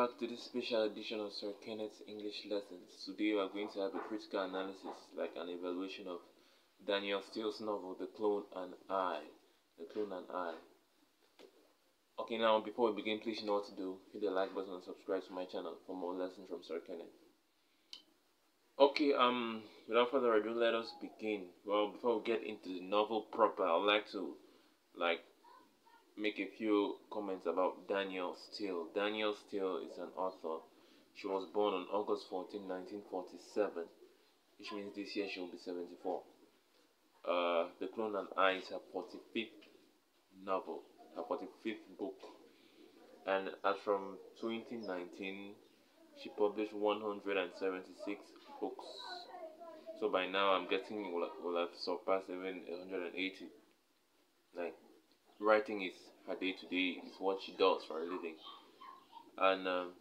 back to this special edition of Sir-Kenneth's English lessons. Today we are going to have a critical analysis, like an evaluation of Danielle Steel's novel, The Clone and I. The Clone and I. Okay, now before we begin, please you know what to do. Hit the like button and subscribe to my channel for more lessons from Sir-Kenneth. Okay, without further ado, let us begin. Well, before we get into the novel proper, I'd like to make a few comments about Danielle Steel. Danielle Steel is an author. She was born on August 14, 1947, which means this year she will be 74. The Clone and I is her 45th novel, her 45th book, and as from 2019, she published 176 books. So by now, I'm guessing will have surpassed even 180. Like, writing is her day-to-day, is what she does for a living. And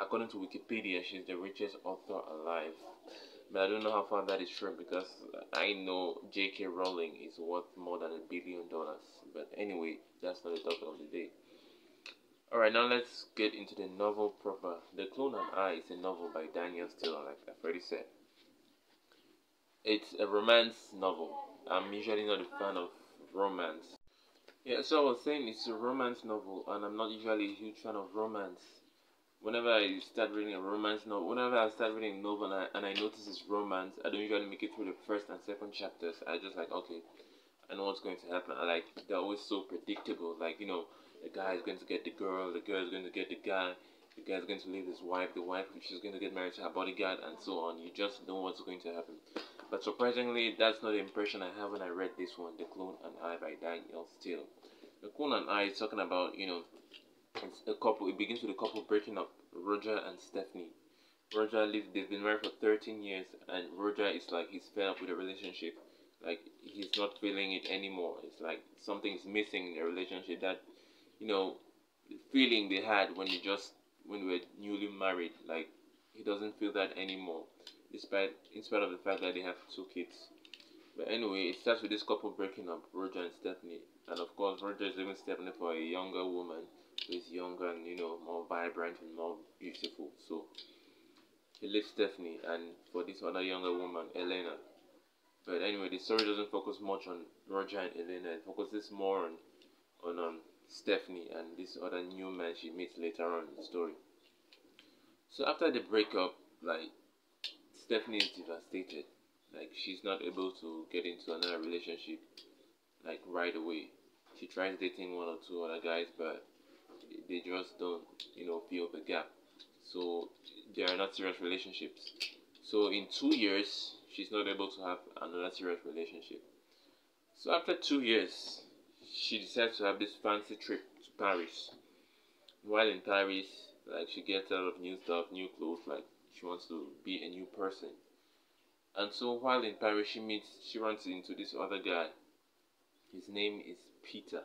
according to Wikipedia, she's the richest author alive. But I don't know how far that is true, because I know J.K. Rowling is worth more than $1 billion. But anyway, that's not the topic of the day. Alright, now let's get into the novel proper. The Clone and I is a novel by Danielle Steel, like I've already said. It's a romance novel. I'm usually not a fan of romance. Yeah, so I was saying it's a romance novel, and I'm not usually a huge fan of romance. Whenever I start reading a romance novel, whenever I start reading a novel and I notice it's romance, I don't usually make it through the first and second chapters. I just like, okay, I know what's going to happen. I like, they're always so predictable. Like, you know, the guy is going to get the girl is going to get the guy is going to leave his wife, the wife she's going to get married to her bodyguard, and so on. You just know what's going to happen. But surprisingly, that's not the impression I have when I read this one, The Clone and I by Danielle Steel. The Clone and I is talking about, you know, it's a couple. It begins with a couple breaking up, Roger and Stephanie. They've been married for 13 years, and Roger is like, he's fed up with the relationship. Like, he's not feeling it anymore. It's like something's missing in the relationship, that, you know, the feeling they had when we were newly married. Like, he doesn't feel that anymore, in spite of the fact that they have 2 kids. But anyway, it starts with this couple breaking up, Roger and Stephanie. And of course, Roger is leaving Stephanie for a younger woman who is younger and, you know, more vibrant and more beautiful. So he leaves Stephanie and for this other younger woman, Elena. But anyway, the story doesn't focus much on Roger and Elena. It focuses more on Stephanie and this other new man she meets later on in the story. So after the breakup, like, Stephanie is devastated. Like, she's not able to get into another relationship, like, right away. She tries dating 1 or 2 other guys, but they just don't, you know, fill the gap. So they are not serious relationships. So in 2 years, she's not able to have another serious relationship. So after 2 years, she decides to have this fancy trip to Paris. While in Paris, like, she gets a lot of new stuff, new clothes, like, she wants to be a new person. And so while in Paris, she runs into this other guy. His name is Peter.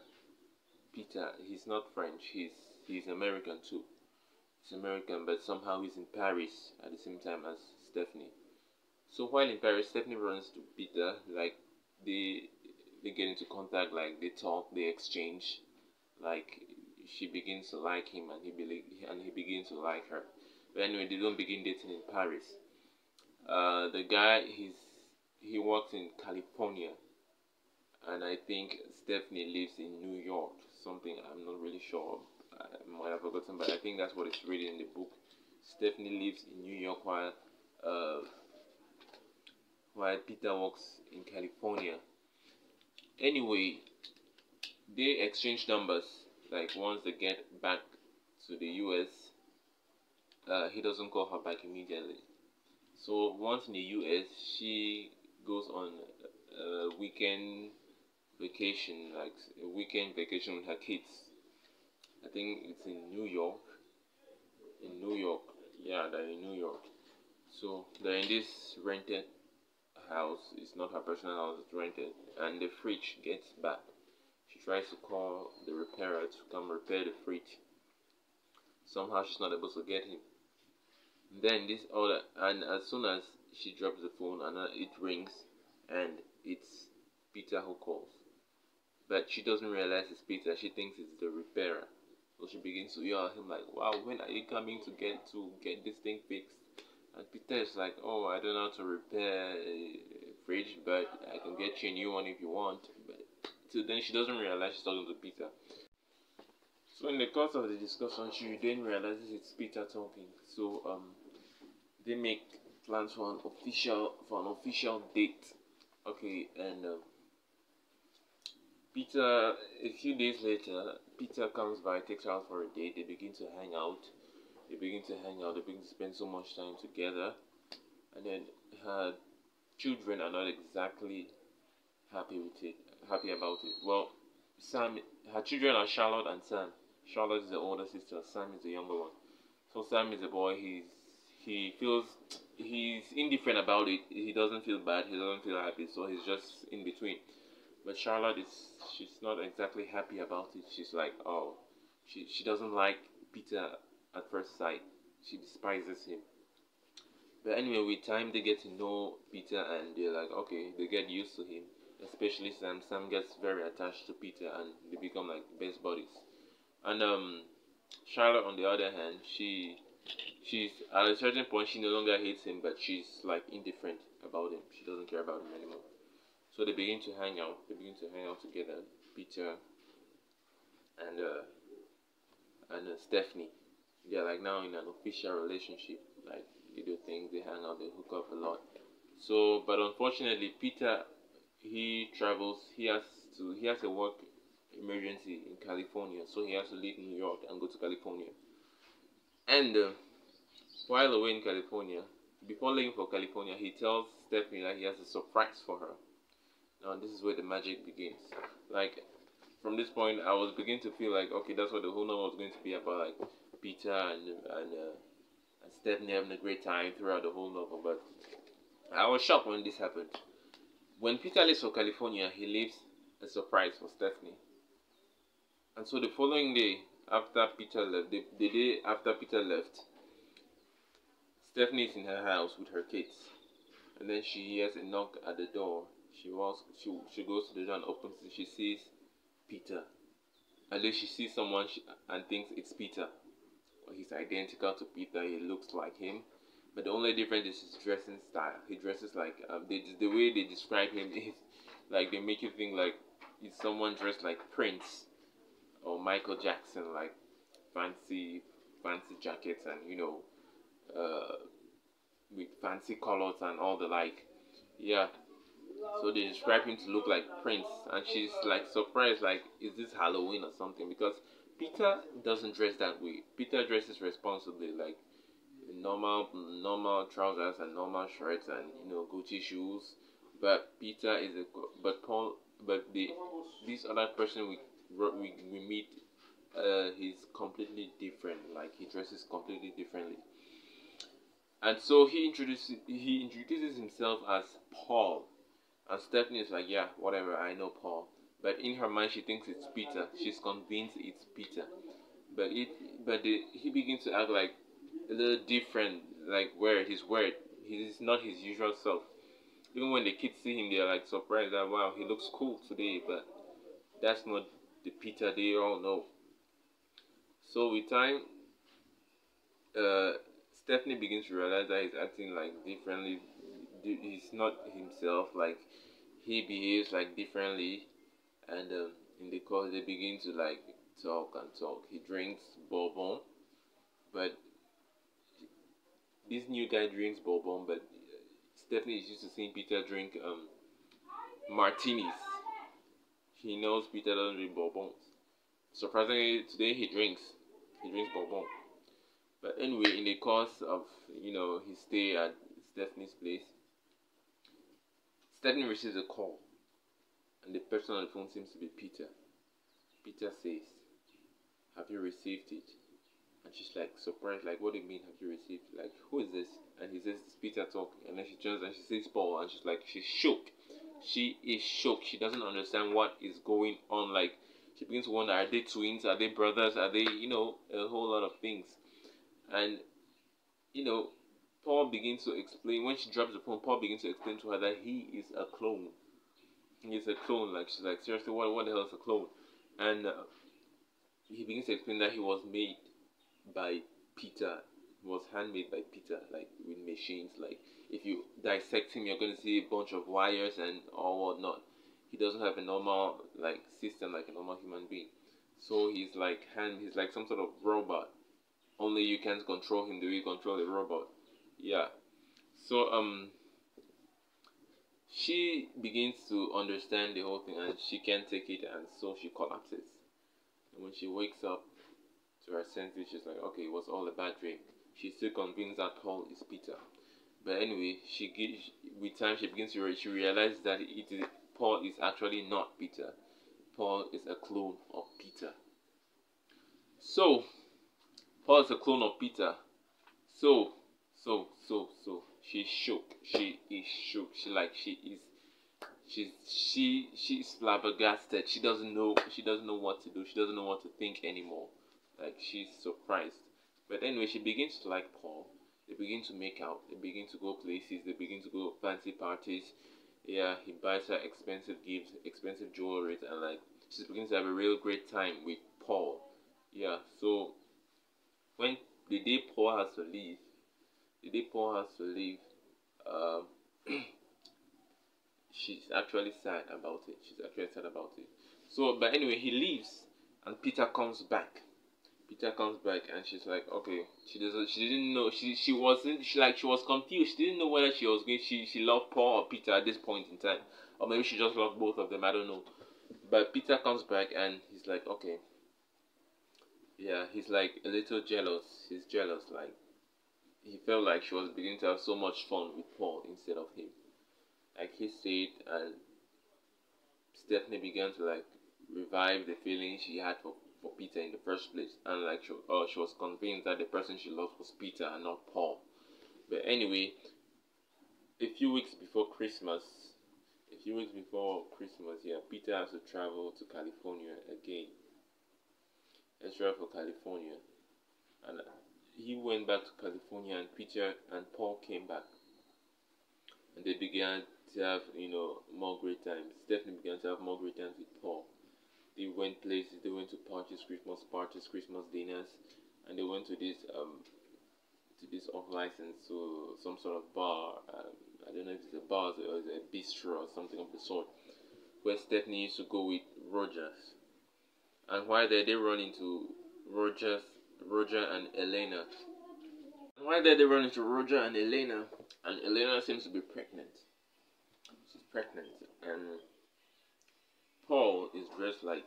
He's not French, he's American too. He's American, but somehow he's in Paris at the same time as Stephanie. So while in Paris, Stephanie runs to Peter. Like, they get into contact, like, they talk, they exchange. Like, she begins to like him, and he begins to like her. But anyway, they don't begin dating in Paris. The guy, he works in California, and I think Stephanie lives in New York. Something I'm not really sure. I might have forgotten, but I think that's what it's written in the book. Stephanie lives in New York while Peter works in California. Anyway, they exchange numbers. Like, once they get back to the US, he doesn't call her back immediately. So once in the US, she goes on a weekend vacation, like a weekend vacation with her kids. I think it's in New York. Yeah, they're in New York. So they're in this rented house. It's not her personal house, it's rented. And the fridge gets bad. She tries to call the repairer to come repair the fridge. Somehow she's not able to get him. Then and as soon as she drops the phone, and it rings, and it's Peter who calls. But she doesn't realize it's Peter. She thinks it's the repairer. So she begins to yell at him like, "Wow, when are you coming to get this thing fixed?" And Peter is like, "Oh, I don't know how to repair a fridge, but I can get you a new one if you want." But till then, she doesn't realize she's talking to Peter. So in the course of the discussion, she then realizes it's Peter talking. So they make plans for an official date. Okay, and Peter, a few days later, Peter comes by, takes her out for a date. They begin to hang out. They begin to spend so much time together. And then her children are not exactly happy about it. Well, her children are Charlotte and Sam. Charlotte is the older sister. Sam is the younger one. So Sam is a boy. He's indifferent about it. He doesn't feel bad. He doesn't feel happy. So he's just in between. But she's not exactly happy about it. She's like, oh, she doesn't like Peter at first sight. She despises him. But anyway, with time they get to know Peter and they're like, okay, they get used to him. Especially Sam. Sam gets very attached to Peter and they become like best buddies. And Charlotte, on the other hand, she's at a certain point she no longer hates him, but she's like indifferent about him. She doesn't care about him anymore. So they begin to hang out. They begin to hang out together, Peter and Stephanie. They're like now in an official relationship. Like they do things, they hang out, they hook up a lot. So, but unfortunately, Peter, he travels. He has a work emergency in California, so he has to leave New York and go to California. And while away in California, before leaving for California, he tells Stephanie that he has a surprise for her. Now this is where the magic begins. Like from this point, I was beginning to feel like, okay, that's what the whole novel was going to be about, like Peter and Stephanie having a great time throughout the whole novel. But I was shocked when this happened. When Peter leaves for California, he leaves a surprise for Stephanie. And so the following day, after Peter left, the day after Peter left, Stephanie is in her house with her kids, and then she hears a knock at the door. She goes to the door and opens it. She sees Peter. And then she sees someone and thinks it's Peter. Well, he's identical to Peter. He looks like him, but the only difference is his dressing style. He dresses like the way they describe him is like they make you think like it's someone dressed like Prince or Michael Jackson, like fancy jackets and with fancy colors and all the like. Yeah. So they describe him to look like Prince, and she's like surprised, like, is this Halloween or something? Because Peter doesn't dress that way. Peter dresses responsibly, like normal trousers and normal shirts and Gucci shoes. But this other person we meet, he's completely different. Like he dresses completely differently. And so he introduces himself as Paul. And Stephanie is like, yeah, whatever, I know Paul. But in her mind, she thinks it's Peter. She's convinced it's Peter. He begins to act like a little different, like he's weird. He's not his usual self. Even when the kids see him, they're like surprised that, wow, he looks cool today. But that's not the Peter they all know. So with time, Stephanie begins to realize that he's acting like differently. He's not himself. Like he behaves like differently, and in the course they begin to like talk and talk. He drinks bourbon, but this new guy drinks bourbon, but Stephanie is used to seeing Peter drink martinis. He knows Peter doesn't drink bourbons. Surprisingly, today he drinks bourbon. But anyway, in the course of his stay at Stephanie's place, Stephanie receives a call, and the person on the phone seems to be Peter. Peter says, "Have you received it?" And she's like surprised, like, "What do you mean, have you received it? Like, who is this?" And he says, "It's Peter talking." And then she turns and she sees Paul, and she's shocked. She is shocked. She doesn't understand what is going on. Like, she begins to wonder, are they twins? Are they brothers? Are they, a whole lot of things. And, Paul begins to explain, when she drops the phone, Paul begins to explain to her that he is a clone. He is a clone. Like, she's like, seriously, what the hell is a clone? And he begins to explain that he was made by Peter. He was handmade by Peter, like with machines. Like if you dissect him, you're going to see a bunch of wires and all whatnot. He doesn't have a normal like system like a normal human being. So he's like he's like some sort of robot. Only you can't control him the way you control a robot. Yeah. So she begins to understand the whole thing and she can't take it, and so she collapses. And when she wakes up to her senses, she's like, okay, it was all a bad dream. She's still convinced that Paul is Peter. But anyway, with time she begins to she realizes that Paul is actually not Peter. Paul is a clone of Peter. So Paul is a clone of Peter. So she's shook. She is shook. She's flabbergasted. She doesn't know what to do. She doesn't know what to think anymore. Like she's surprised. But anyway, she begins to like Paul. They begin to make out. They begin to go places. They begin to go fancy parties. Yeah, he buys her expensive gifts, expensive jewelry, and like she's beginning to have a real great time with Paul. Yeah, so when the day Paul has to leave, um, she's actually sad about it. So, but anyway, he leaves, and Peter comes back. And she's like, okay, she didn't know, she was confused. She didn't know whether she loved Paul or Peter at this point in time, or maybe she just loved both of them. I don't know. But Peter comes back, and he's like, okay, yeah, he's like a little jealous. He's jealous, like he felt like she was beginning to have so much fun with Paul instead of him. Like he stayed, and Stephanie began to like revive the feeling she had for Peter in the first place, and like she was convinced that the person she loved was Peter and not Paul. But anyway, a few weeks before Christmas, yeah, Peter has to travel to California again. Let's travel for California, and he went back to California, and Peter and Paul came back, and they began to have more great times. Stephanie began to have more great times with Paul. They went places. They went to Christmas parties, Christmas dinners, and they went to this off license, so some sort of bar. I don't know if it's a bar or it's a bistro or something of the sort, where Stephanie used to go with Rogers. And while there, they run into Roger and Elena. And Elena seems to be pregnant. She's pregnant, and Paul is dressed like,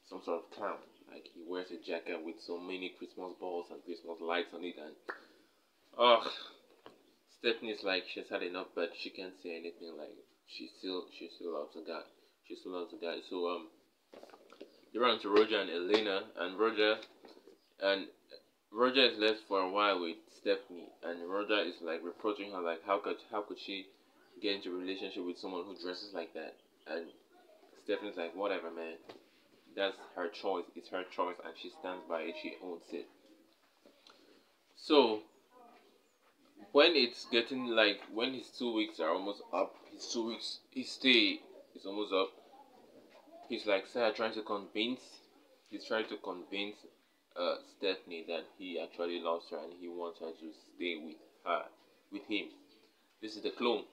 some sort of clown. Like he wears a jacket with so many Christmas balls and Christmas lights on it, and Stephanie's like she's had enough, but she can't say anything. Like she still loves the guy. So they run into Roger and Elena, and Roger is left for a while with Stephanie, and Roger is like reproaching her, like how could she get into a relationship with someone who dresses like that? And Stephanie's like, whatever, man. That's her choice. It's her choice, and she stands by it. She owns it. So when it's getting like when his 2 weeks are almost up, his stay is almost up. He's like trying to convince Stephanie that he actually loves her and he wants her to stay with him. This is the clone.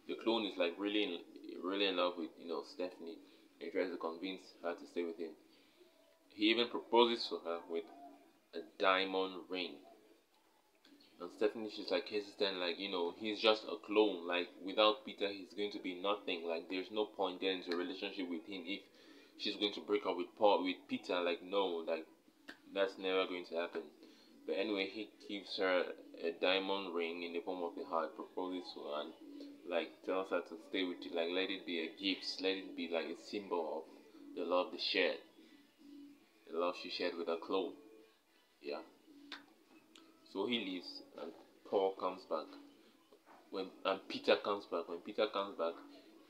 The clone is like really in love with Stephanie. He tries to convince her to stay with him. He even proposes to her with a diamond ring. And Stephanie, she's like hesitant, like he's just a clone. Like without Peter, he's going to be nothing. Like there's no point getting into a relationship with him if she's going to break up with Peter. Like no, like that's never going to happen. But anyway, he gives her a diamond ring in the form of a heart, proposes to her, and like tells her to stay with you. Like let it be a gift, let it be like a symbol of the love they shared, the love she shared with her clone. Yeah. So he leaves, and Paul comes back. Peter comes back,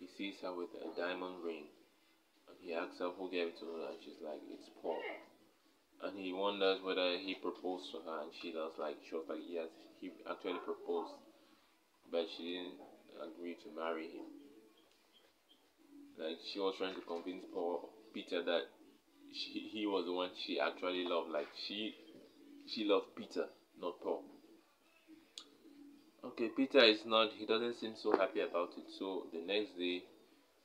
he sees her with a diamond ring, and he asks her who gave it to her, and she's like, it's Paul. And he wonders whether he proposed to her, and she was like, yes, he actually proposed, but she didn't agree to marry him. Like she was trying to convince Peter that he was the one she actually loved. Like she loved Peter, not Paul. Okay, Peter is not. He doesn't seem so happy about it. So the next day,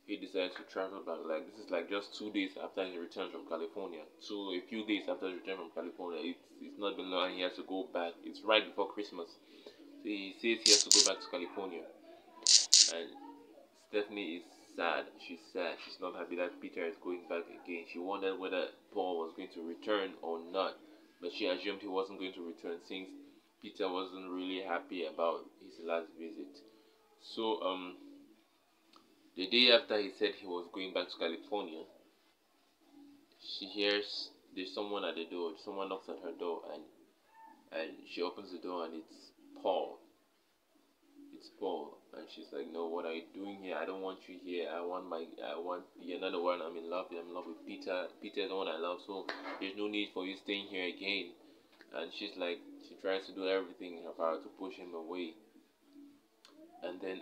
he decides to travel back. Like this is like just 2 days after he returns from California. So a few days after he returned from California, it's not been long. He has to go back. It's right before Christmas. So he says he has to go back to California, and Stephanie is sad. She's sad. She's not happy that Peter is going back again. She wondered whether Paul was going to return or not, but she assumed he wasn't going to return since Peter wasn't really happy about his last visit. So the day after he said he was going back to California, she hears there's someone at the door. Someone knocks at her door, and she opens the door, and it's Paul. It's Paul, and she's like, "No, what are you doing here? I don't want you here. I want you're not the one. I'm in love. I'm in love with Peter. Peter is the one I love. So there's no need for you staying here again." And she's like, she tries to do everything in her power to push him away. And then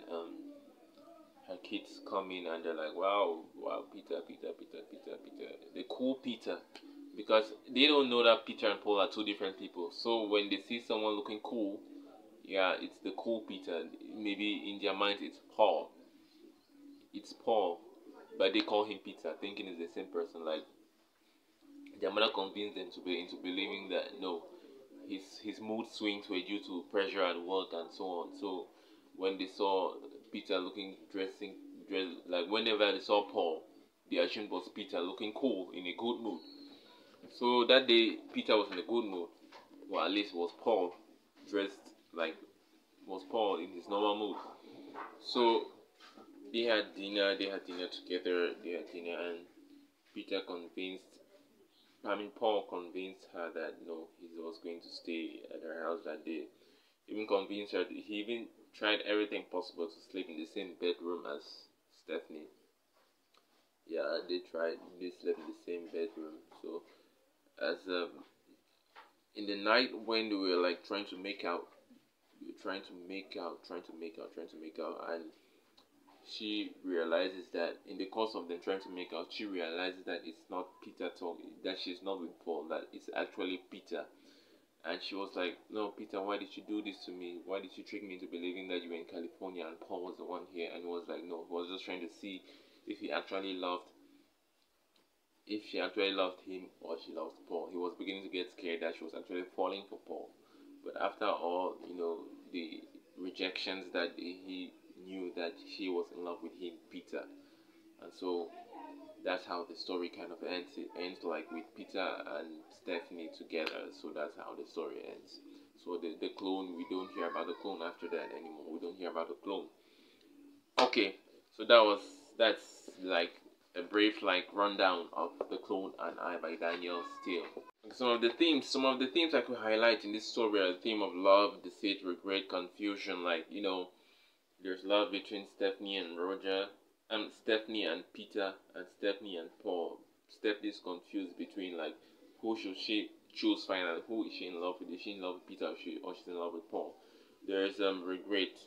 her kids come in, and they're like, "Wow, wow, Peter, Peter, Peter, Peter, Peter, the cool Peter." Because they don't know that Peter and Paul are two different people. So when they see someone looking cool, yeah, it's the cool Peter. Maybe in their mind it's Paul. It's Paul, but they call him Peter, thinking it's the same person. Like their mother convinced them to be into believing that no, his mood swings were due to pressure at work and so on. So when they saw Peter dressed like whenever they saw Paul, they assumed it was Peter looking cool in a good mood. So that day Peter was in a good mood, or at least was Paul dressed like was Paul in his normal mood. So they had dinner. They had dinner together. They had dinner, and Peter convinced. Paul convinced her that no, he was going to stay at her house that day. Even convinced her. He even tried everything possible to sleep in the same bedroom as Stephanie. Yeah, they tried. They slept in the same bedroom. So as in the night when they were like trying to make out, and she realizes that in the course of them trying to make out, she realizes that it's not Peter talking, that she's not with Paul, that it's actually Peter. And she was like, "No, Peter, why did you do this to me? Why did you trick me into believing that you were in California and Paul was the one here?" And he was like, "No, he was just trying to see if he actually loved, if she actually loved him or she loved Paul." He was beginning to get scared that she was actually falling for Paul. But after all, the rejections that he knew that she was in love with him, Peter. And so that's how the story kind of ends. It ends like with Peter and Stephanie together. So that's how the story ends. So the clone, we don't hear about the clone after that anymore. We don't hear about the clone. Okay, so that's like a brief like rundown of The Clone and I by Danielle Steel. Some of the themes I could highlight in this story are the theme of love, deceit, regret, confusion. Like there's love between Stephanie and Roger, and Stephanie and Peter, and Stephanie and Paul. Stephanie's confused between like who should she choose finally. Who is she in love with? Is she in love with Peter or she's in love with Paul? There's regret.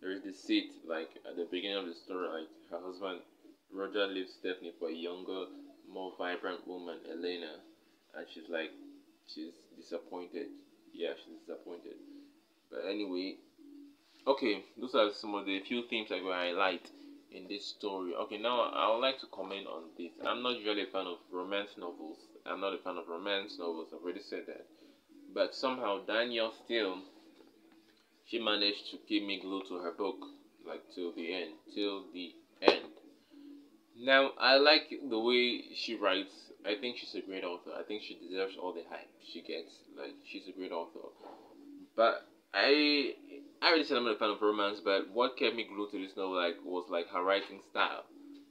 There is deceit. Like at the beginning of the story, like her husband Roger leaves Stephanie for a younger, more vibrant woman, Elena, and she's disappointed. Yeah, she's disappointed. But anyway, okay, those are some of the few themes I will highlight in this story. Okay, now I would like to comment on this. I'm not usually a fan of romance novels. I'm not a fan of romance novels. I've already said that. But somehow Danielle Steel, she managed to keep me glued to her book, like till the end. Now, I like the way she writes. I think she's a great author. I think she deserves all the hype she gets. Like, she's a great author. But I already said I'm not a fan of romance, but what kept me glued to this novel was her writing style.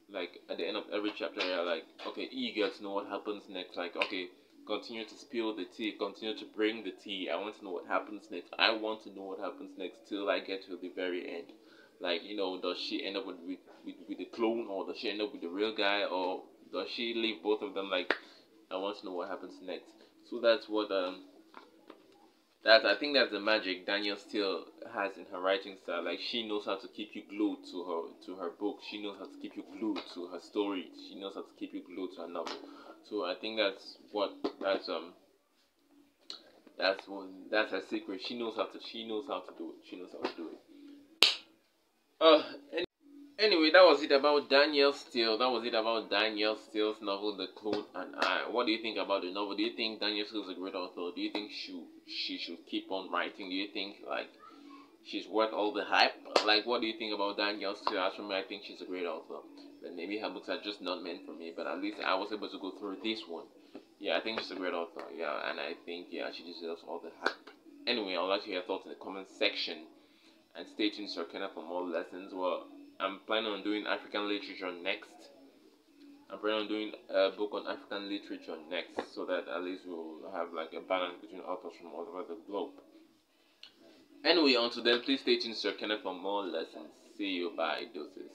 Like at the end of every chapter, you're like, okay, eager to know what happens next. Like, okay, continue to spill the tea, continue to bring the tea. I want to know what happens next. I want to know what happens next till I get to the very end. Like, does she end up with the clone, or does she end up with the real guy, or does she leave both of them? Like, I want to know what happens next. So that's what I think that's the magic Danielle Steel has in her writing style. Like, she knows how to keep you glued to her book. She knows how to keep you glued to her story. She knows how to keep you glued to her novel. So I think that's her secret. She knows how to do it. She knows how to do it. Uh Anyway, that was it about Danielle Steel. That was it about Danielle Steel's novel, The Clone and I. What do you think about the novel? Do you think Danielle Steel is a great author? Do you think she should keep on writing? Do you think like she's worth all the hype? Like, what do you think about Danielle Steel? As for me, I think she's a great author. But maybe her books are just not meant for me. But at least I was able to go through this one. Yeah, I think she's a great author. Yeah, and I think she deserves all the hype. Anyway, I'd like to hear your thoughts in the comment section. And stay tuned, Sir-Kenneth, for more lessons. Well, I'm planning on doing African literature next. I'm planning on doing a book on African literature next, so that at least we'll have like a balance between authors from all over the globe. Anyway, until then, please stay tuned, Sir-Kenneth, for more lessons. See you. Bye. Doses.